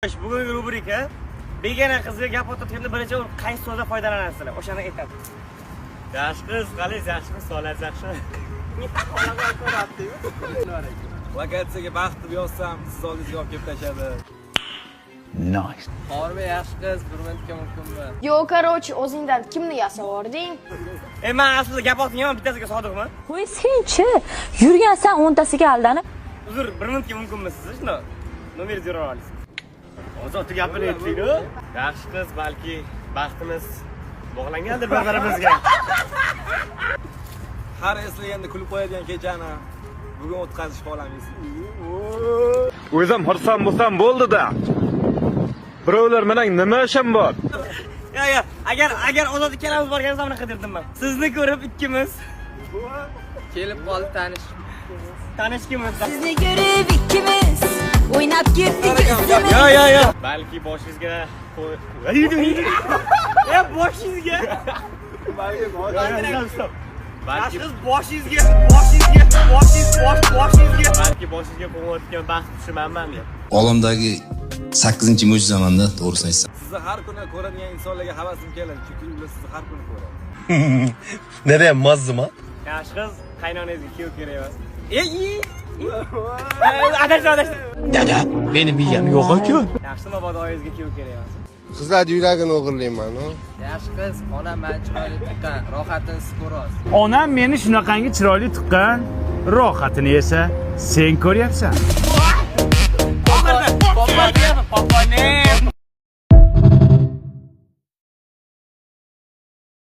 Bugungi rubrika begona qizga gap o'tayotganda birinchi qaysi so'zdan foydalanasizlar? O'shani aytadi. Yaxshi qiz, qalingiz yaxshimi? Sog'ligingiz yaxshimi? Lokatsiyaga baxt deb yozsam, siz oldingizga olib kelib tashadi. Nice. Horma yaxshi qiz, bir minutga mumkinmi? Yo, короче, o'zingdan kimni yasavording? Men aslida gap otmayman, bittasiga sodiqman. Qo'y senchi, yurgansan 10tasiga aldanib. Uzr, bir minutga mumkinmisiz? Shunda nomeringizni yura olasiz. Ozod gapini ayting-ku. Yaxshi qiz, balki baxtimiz bog'langandir bir-birimizga. Har eslaganda kulib qo'yadigan kechani bugun o'tkazishga olamiz. O'zim xursand bo'lsam bo'ldi-da. Birovlar menang nima ishim bor? Yo, agar ozod ikkalamiz borganimizda bunaqa derdim men. Sizni ko'rib ikkimiz Kelib qolib tanishkimiz. Sizni görüp ikimiz oynap girdik üstüme. Yo. Balki boshingizga boshingizga. Balki boshingizga qo'yayotgan baxt tushimanman deb. Olamdagi 8-mo'jizamanda to'g'risini aytsam. Sizni har kuni ko'radigan insonlarga havasim keladi, chunki ular sizni har kuni ko'radi. Nereye mazzıma? Yaxshi qiz, qaynonangizga kuyov kerak emas. Adashdim. Dada, benim miyam yo'q-ku. Yaxshi mabodo oyingizga kuyov kerak emas. Qizlar yuragini o'g'irlayman, ha. Yaxshi qiz, onam meni chiroyli tuqqan, rohatini ko'rasiz. Onam meni shunaqangi chiroyli tuqqan, rohatini esa sen ko'ryapsan. Papa,